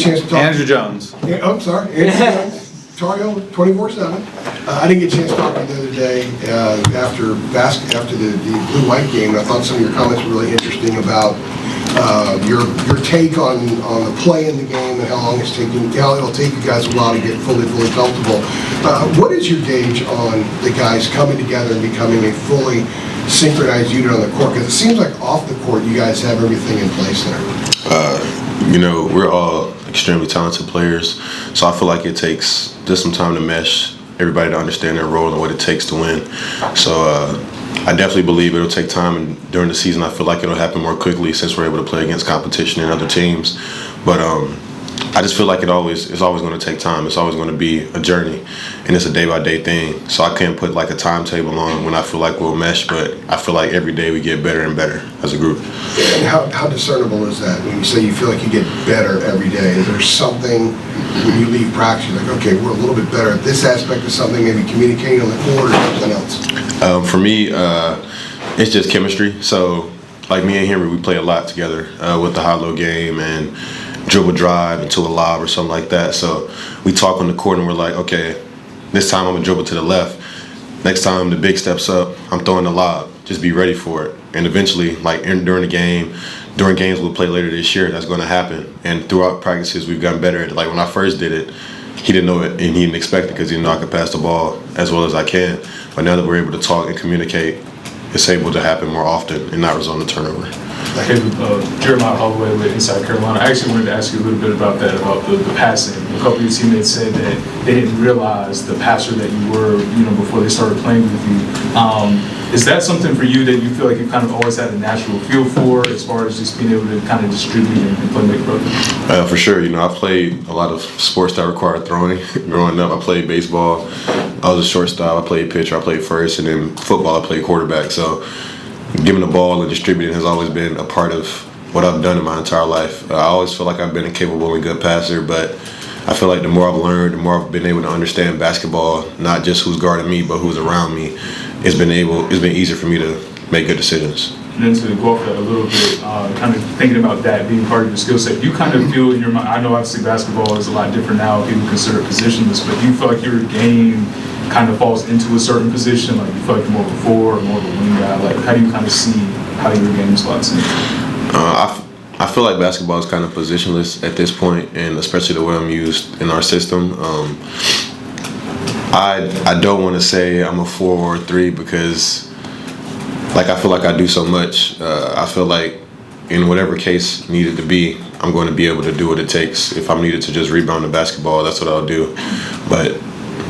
chance to talk. Andrew Jones. I'm sorry. Andrew Jones. Tar Heel 24/7. I didn't get a chance to talk to you the other day after the blue-white game. I thought some of your comments were really interesting about your take on the play in the game and how long it'll take you guys a while to get fully comfortable. What is your gauge on the guys coming together and becoming a fully synchronized unit on the court? Because it seems like off the court you guys have everything in place there. We're all extremely talented players, so I feel like it takes just some time to mesh everybody to understand their role and what it takes to win. So I definitely believe it'll take time, and during the season I feel like it'll happen more quickly since we're able to play against competition and other teams. But I just feel like it's always going to take time. It's always going to be a journey, and it's a day-by-day thing. So I can't put like a timetable on when I feel like we'll mesh, but I feel like every day we get better and better as a group. And how discernible is that when you say you feel like you get better every day? Is there something when you leave practice, you're like, okay, we're a little bit better at this aspect of something, maybe communicating on the court or something else? For me, it's just chemistry. So like me and Henry, we play a lot together with the high-low game and dribble drive into a lob or something like that. So we talk on the court and we're like, okay, this time I'm gonna dribble to the left. Next time the big steps up, I'm throwing the lob. Just be ready for it. And eventually, during games we'll play later this year, that's gonna happen. And throughout practices, we've gotten better at it. Like when I first did it, he didn't know it and he didn't expect it because he didn't know I could pass the ball as well as I can. But now that we're able to talk and communicate, it's able to happen more often and not result in a turnover. Jeremiah Holloway with Inside Carolina. I actually wanted to ask you a little bit about that, about the passing. A couple of your teammates said that they didn't realize the passer that you were, before they started playing with you. Is that something for you that you feel like you kind of always had a natural feel for, as far as just being able to kind of distribute and play make brothers? For sure. I played a lot of sports that required throwing. Growing up, I played baseball. I was a shortstop. I played pitcher. I played first, and then football, I played quarterback. So giving the ball and distributing has always been a part of what I've done in my entire life. I always feel like I've been a capable and good passer, but I feel like the more I've learned, the more I've been able to understand basketball, not just who's guarding me, but who's around me. It's been easier for me to make good decisions. And then to go off that a little bit, kind of thinking about that being part of your skill set, you kind of feel in your mind, I know obviously basketball is a lot different now, people consider it positionless, but do you feel like your game kind of falls into a certain position, like you feel like you're more of a forward, more of a wing guy? Like how do you kind of see how your game slots in? I feel like basketball is kind of positionless at this point, and especially the way I'm used in our system. I don't want to say I'm a 4 or a 3 because I feel like I do so much. I feel like in whatever case needed to be, I'm going to be able to do what it takes. If I'm needed to just rebound the basketball, that's what I'll do. But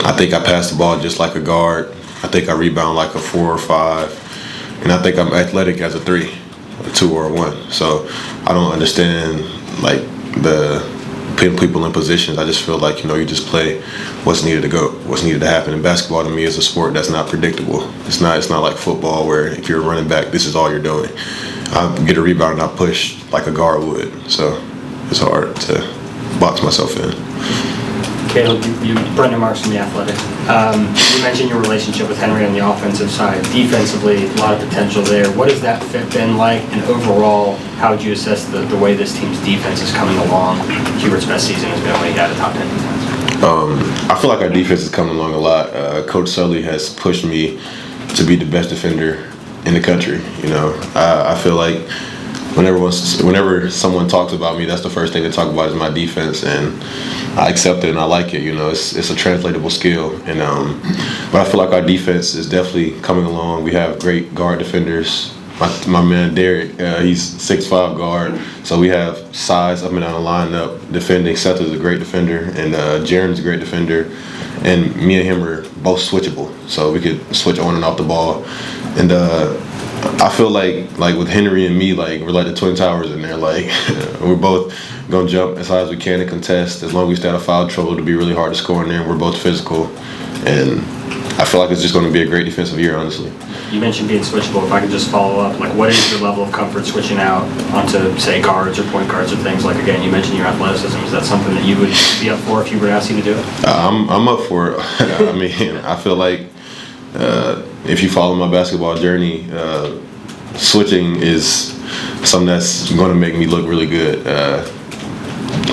I think I pass the ball just like a guard. I think I rebound like a 4 or 5. And I think I'm athletic as a 3, a 2 or a 1. So I don't understand the putting people in positions. I just feel like, you just play what's needed to happen. And basketball to me is a sport that's not predictable. It's not like football where if you're running back, this is all you're doing. I get a rebound and I push like a guard would. So it's hard to box myself in. Caleb, Brendan Marks from The Athletic. You mentioned your relationship with Henry on the offensive side. Defensively, a lot of potential there. What has that fit been like? And overall, how would you assess the way this team's defense is coming along? Hubert's best season has been when he had a top 10 defense. I feel like our defense is coming along a lot. Coach Sully has pushed me to be the best defender in the country. I feel like whenever someone talks about me, that's the first thing they talk about is my defense, and I accept it and I like it. It's a translatable skill, and but I feel like our defense is definitely coming along. We have great guard defenders. My man Derek, he's 6'5" guard, so we have size up and down the lineup defending. Seth is a great defender, and Jaren's a great defender, and me and him are both switchable, so we could switch on and off the ball, and I feel like with Henry and me, we're like the Twin Towers in there. We're both gonna jump as high as we can and contest. As long as we stay out of foul trouble, it'll be really hard to score in there. We're both physical, and I feel like it's just going to be a great defensive year, honestly. You mentioned being switchable. If I could just follow up, what is your level of comfort switching out onto, say, guards or point guards or things? Again, you mentioned your athleticism. Is that something that you would be up for if you were asked you to do it? I'm up for it. I feel like if you follow my basketball journey, switching is something that's going to make me look really good.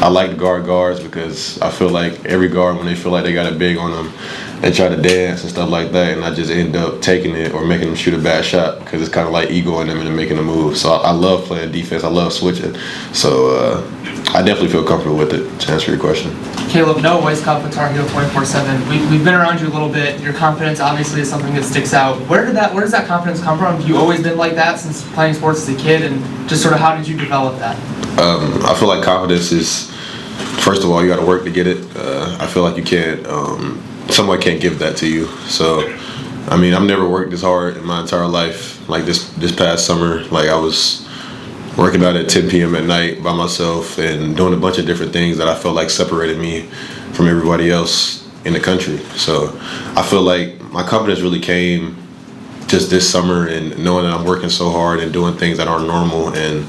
I like guards because I feel like every guard, when they feel like they got it big on them, they try to dance and stuff like that, and I just end up taking it or making them shoot a bad shot because it's kind of like egoing them into making a move. So I love playing defense. I love switching. So I definitely feel comfortable with it, to answer your question. Caleb, Noah Weisskopf with Tar Heel 24/7. We've been around you a little bit. Your confidence obviously is something that sticks out. Where does that confidence come from? Have you always been like that since playing sports as a kid, and just sort of how did you develop that? I feel like confidence is, first of all, you got to work to get it. I feel like you can't, someone can't give that to you. So, I mean, I've never worked this hard in my entire life. Like this past summer, like I was working out at 10 p.m. at night by myself and doing a bunch of different things that I felt like separated me from everybody else in the country. So I feel like my confidence really came just this summer and knowing that I'm working so hard and doing things that aren't normal, and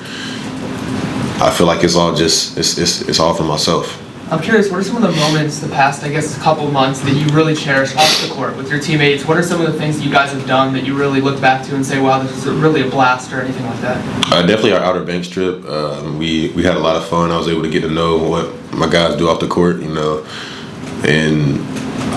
I feel like it's all just, it's all for myself. I'm curious, what are some of the moments the past, I guess, couple of months that you really cherish off the court with your teammates? What are some of the things that you guys have done that you really look back to and say, wow, this is really a blast, or anything like that? Definitely our Outer Banks trip. We had a lot of fun. I was able to get to know what my guys do off the court, you know. And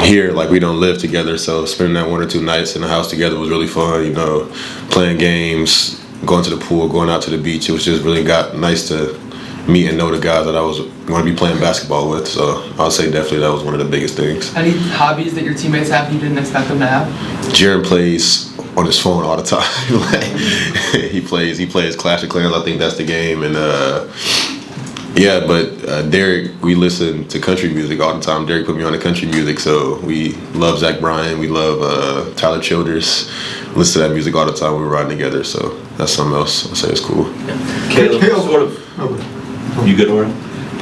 here, like, we don't live together, so spending that 1 or 2 nights in the house together was really fun, you know, playing games, going to the pool, going out to the beach. It was just really nice to meet and know the guys that I was going to be playing basketball with. So I'll say definitely that was one of the biggest things. Any hobbies that your teammates have you didn't expect them to have? Jaron plays on his phone all the time. Like, he plays Clash of Clans. I think that's the game. And yeah, but Derek, we listen to country music all the time. Derek put me on the country music, so we love Zach Bryan. We love Tyler Childers. Listen to that music all the time. We were riding together, so that's something else I say is cool. Caleb, you good, Laura?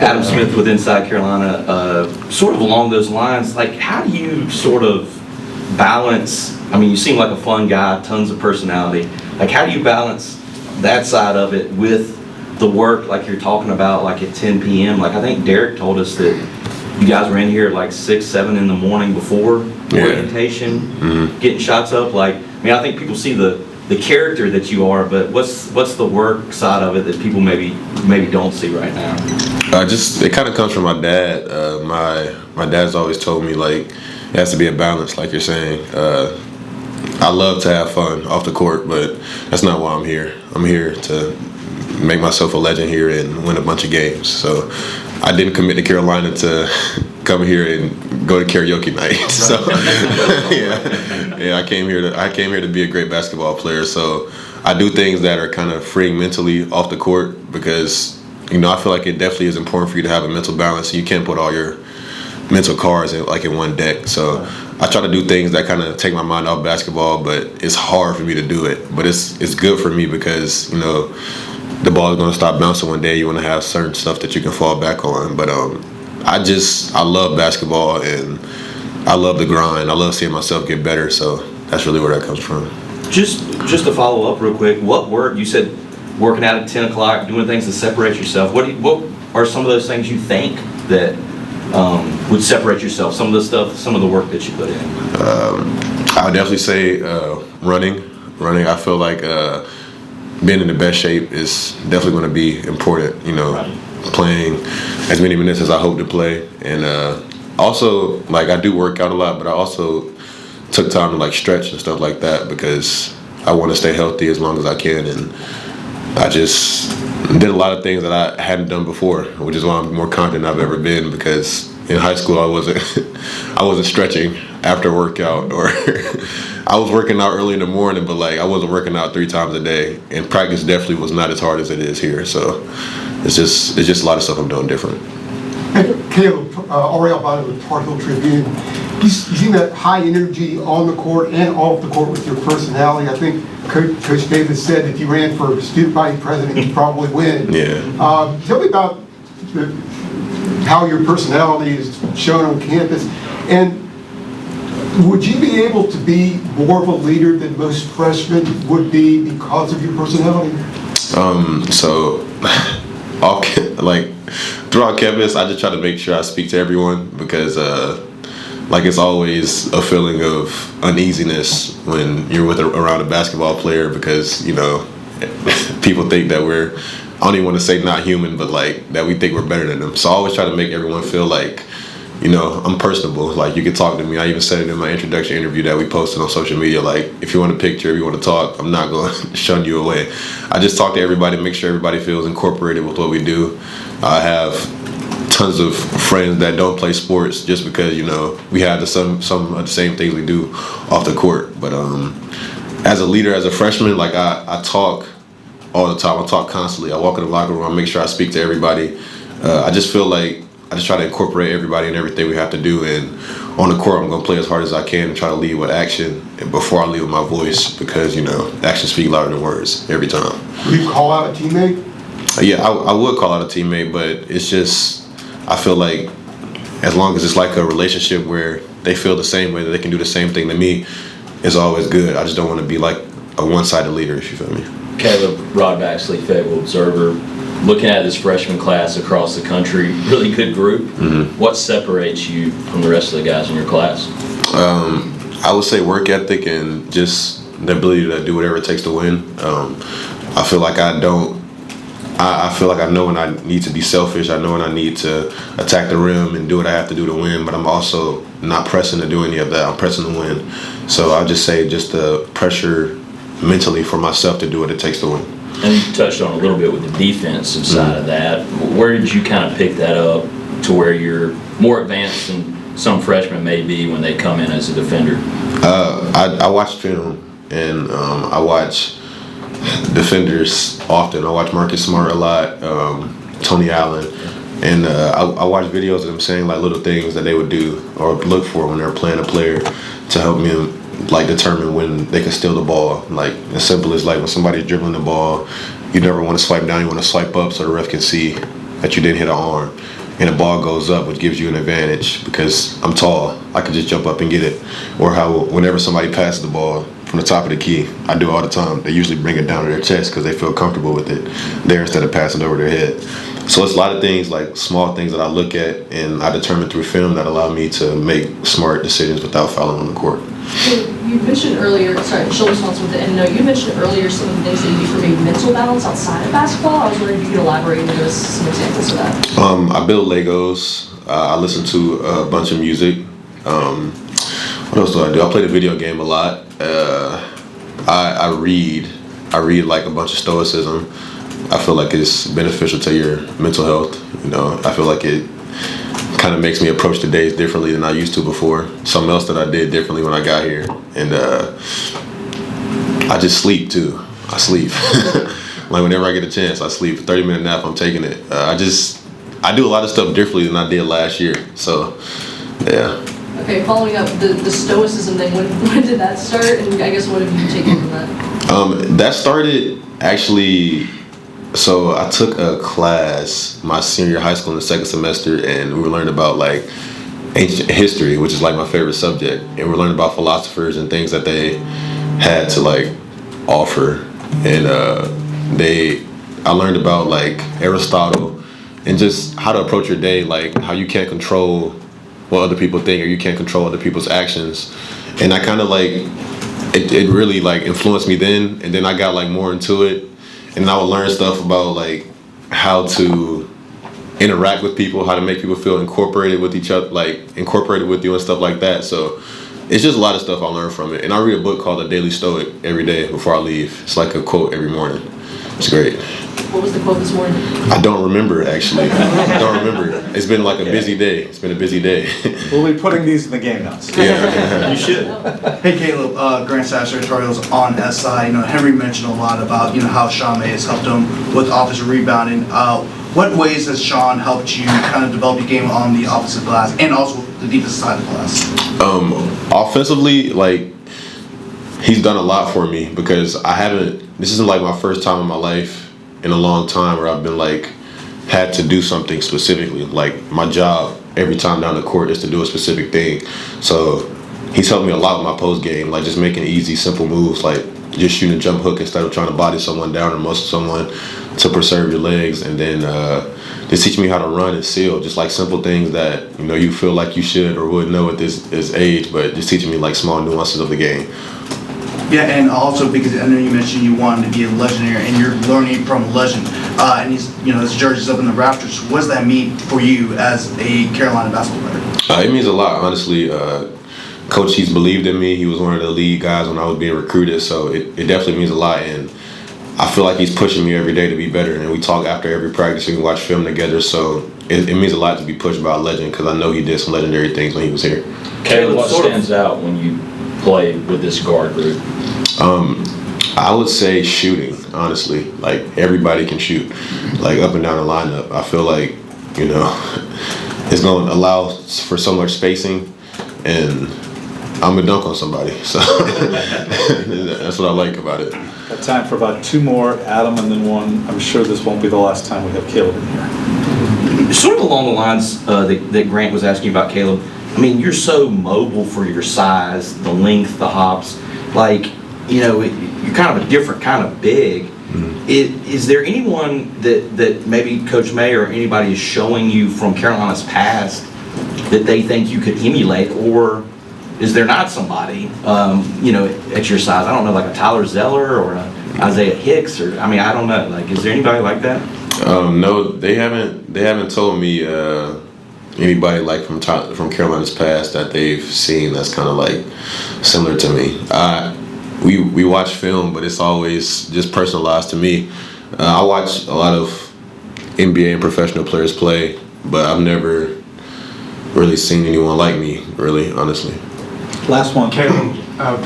Adam Smith with Inside Carolina, sort of along those lines, like, how do you sort of balance, I mean, you seem like a fun guy, tons of personality, like, how do you balance that side of it with the work, like you're talking about, like at 10 p.m.? Like, I think Derek told us that you guys were in here at like 6, 7 in the morning before orientation, getting shots up. Like, I mean, I think people see the character that you are, but what's the work side of it that people maybe don't see right now? It kind of comes from my dad. My dad's always told me, like, it has to be a balance, like you're saying. I love to have fun off the court, but that's not why I'm here. I'm here to make myself a legend here and win a bunch of games. So I didn't commit to Carolina to come here and go to karaoke night. So yeah, I came here to be a great basketball player. So I do things that are kind of freeing mentally off the court because, you know, I feel like it definitely is important for you to have a mental balance. You can't put all your mental cards in one deck. So I try to do things that kind of take my mind off basketball, but it's hard for me to do it. But it's good for me because, you know, the ball is going to stop bouncing one day. You want to have certain stuff that you can fall back on. But I love basketball and I love the grind. I love seeing myself get better. So that's really where that comes from. Just to follow up real quick, you said working out at 10 o'clock, doing things to separate yourself. What are some of those things you think that would separate yourself? Some of the work that you put in? I would definitely say running. I feel like being in the best shape is definitely going to be important, you know, playing as many minutes as I hope to play. And also, like, I do work out a lot, but I also took time to, like, stretch and stuff like that because I want to stay healthy as long as I can. And I just did a lot of things that I hadn't done before, which is why I'm more confident I've ever been, because in high school I wasn't stretching after workout, or I was working out early in the morning, but like I wasn't working out 3 times a day, and practice definitely was not as hard as it is here. So it's just a lot of stuff I'm doing different. Caleb, Ariel Biden with Tar Heel Tribune. You seem that high energy on the court and off the court with your personality. I think Coach Davis said if you ran for student body president, you'd probably win. Yeah. Tell me about how your personality is shown on campus, and would you be able to be more of a leader than most freshmen would be because of your personality? So, throughout campus, I just try to make sure I speak to everyone because, it's always a feeling of uneasiness when you're around a basketball player because, you know, people think that we're don't even want to say not human, but like that we think we're better than them. So I always try to make everyone feel like, you know, I'm personable. Like you can talk to me. I even said it in my introduction interview that we posted on social media. Like if you want a picture, if you want to talk, I'm not going to shun you away. I just talk to everybody, make sure everybody feels incorporated with what we do. I have tons of friends that don't play sports just because, you know, we have some of the same things we do off the court. But as a leader, as a freshman, like I talk all the time. I talk constantly. I walk in the locker room. I make sure I speak to everybody. I just feel like I just try to incorporate everybody in everything we have to do. And on the court, I'm going to play as hard as I can and try to lead with action and before I lead with my voice, because, you know, actions speak louder than words every time. Will you call out a teammate? Yeah, I would call out a teammate, but it's just, I feel like as long as it's like a relationship where they feel the same way, that they can do the same thing to me, it's always good. I just don't want to be like a one-sided leader, if you feel me. Caleb, Rod Baxley, Fayetteville Observer. Looking at this freshman class across the country, really good group. Mm-hmm. What separates you from the rest of the guys in your class? I would say work ethic and just the ability to do whatever it takes to win. I feel like I feel like I know when I need to be selfish. I know when I need to attack the rim and do what I have to do to win, but I'm also not pressing to do any of that. I'm pressing to win. So I'll just say just the pressure mentally for myself to do what it takes to win. And you touched on a little bit with the defensive side of that. Where did you kind of pick that up to where you're more advanced than some freshmen may be when they come in as a defender? I watch film, and I watch defenders often. I watch Marcus Smart a lot, Tony Allen, and I watch videos of them saying like little things that they would do or look for when they're playing a player to help me like determine when they can steal the ball. Like as simple as like when somebody's dribbling the ball, you never want to swipe down, you want to swipe up so the ref can see that you didn't hit an arm. And the ball goes up, which gives you an advantage because I'm tall. I can just jump up and get it. Or how whenever somebody passes the ball from the top of the key, I do all the time. They usually bring it down to their chest because they feel comfortable with it there instead of passing it over their head. So it's a lot of things, like small things that I look at and I determine through film that allow me to make smart decisions without fouling on the court. So you mentioned earlier, sorry, she'll respond with it, and no, you mentioned earlier some of the things that you do for maybe mental balance outside of basketball. I was wondering if you could elaborate and give us some examples of that. I build Legos. I listen to a bunch of music. What else do? I play the video game a lot. I read. I read like a bunch of stoicism. I feel like it's beneficial to your mental health. You know, I feel like it kind of makes me approach the days differently than I used to before. Something else that I did differently when I got here. And I just sleep too. I sleep. Like whenever I get a chance, I sleep. 30-minute nap, I'm taking it. I do a lot of stuff differently than I did last year. So, yeah. Okay, following up, the stoicism thing, when did that start? And I guess what have you taken from that? That started actually, so I took a class my senior high school in the second semester, and we were learning about like ancient history, which is like my favorite subject. And we're learning about philosophers and things that they had to like offer. And I learned about like Aristotle and just how to approach your day, like how you can't control what other people think or you can't control other people's actions. And I kind of like, it really like influenced me then. And then I got like more into it. And I would learn stuff about like how to interact with people, how to make people feel incorporated with each other, like incorporated with you and stuff like that. So it's just a lot of stuff I learned from it. And I read a book called The Daily Stoic every day before I leave. It's like a quote every morning. It's great. What was the quote this morning? I don't remember actually. I don't remember. It's been like a busy day. It's been a busy day. We'll be putting these in the game notes. Yeah. You should. Hey Caleb, Grant Sasser editorials on SI. You know, Henry mentioned a lot about how Sean May has helped him with offensive rebounding. What ways has Sean helped you kind of develop your game on the offensive glass and also the defensive side of the glass? Offensively, like he's done a lot for me because this isn't like my first time in my life in a long time where I've been like had to do something specifically. Like my job every time down the court is to do a specific thing. So he's helped me a lot with my post game, like just making easy, simple moves, like just shooting a jump hook instead of trying to body someone down or muscle someone to preserve your legs. And then just teach me how to run and seal, just like simple things that you feel like you should or would know at this age, but just teaching me like small nuances of the game. Yeah, and also because I know you mentioned you wanted to be a legendary, and you're learning from a legend. And he's, his jersey's up in the rafters. What does that mean for you as a Carolina basketball player? It means a lot, honestly. Coach, he's believed in me. He was one of the lead guys when I was being recruited, so it definitely means a lot. And I feel like he's pushing me every day to be better. And we talk after every practice. We watch film together, so it means a lot to be pushed by a legend because I know he did some legendary things when he was here. Caleb, what stands out when you play with this guard group? I would say shooting, honestly. Like, everybody can shoot, like, up and down the lineup. I feel like, it's going to allow for so much spacing, and I'm going to dunk on somebody. So that's what I like about it. Got time for about two more, Adam, and then one. I'm sure this won't be the last time we have Caleb in here. Sort of along the lines that Grant was asking about, Caleb. I mean, you're so mobile for your size, the length, the hops. Like, you're kind of a different kind of big. Mm-hmm. Is there anyone that maybe Coach May or anybody is showing you from Carolina's past that they think you could emulate, or is there not somebody, at your size? I don't know, like a Tyler Zeller or a Isaiah Hicks, or I don't know. Like, is there anybody like that? No, they haven't told me anybody like from Carolina's past that they've seen that's kind of like similar to me. We watch film, but it's always just personalized to me. I watch a lot of NBA and professional players play, but I've never really seen anyone like me, really, honestly. Last one. Caleb,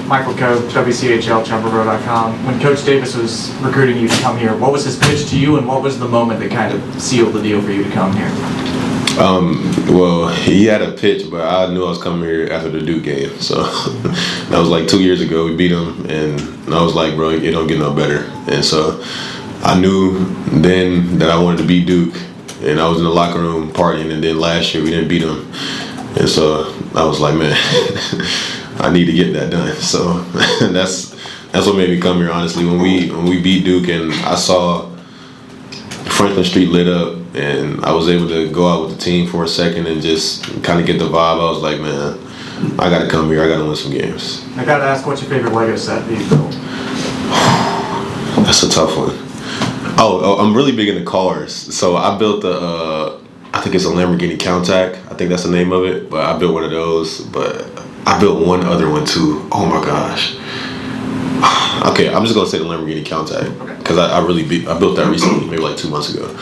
Michael Coe, WCHL, When Coach Davis was recruiting you to come here, what was his pitch to you, and what was the moment that kind of sealed the deal for you to come here? Well, he had a pitch, but I knew I was coming here after the Duke game. So that was like 2 years ago. We beat them, and I was like, bro, it don't get no better. And so I knew then that I wanted to beat Duke, and I was in the locker room partying. And then last year we didn't beat them, and so I was like, man, I need to get that done. So that's what made me come here, honestly. When we beat Duke, and I saw Franklin Street lit up, and I was able to go out with the team for a second and just kind of get the vibe. I was like, man, I got to come here. I got to win some games. I got to ask, what's your favorite Lego set that you built? That's a tough one. Oh, I'm really big into cars. So I built I think it's a Lamborghini Countach. I think that's the name of it. But I built one of those. But I built one other one too. Oh my gosh. Okay, I'm just gonna say the Lamborghini Countach because I built that recently, maybe like 2 months ago.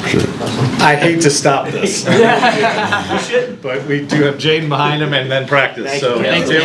Sure. I hate to stop this, but we do have Jaden behind him and then practice. Thank you.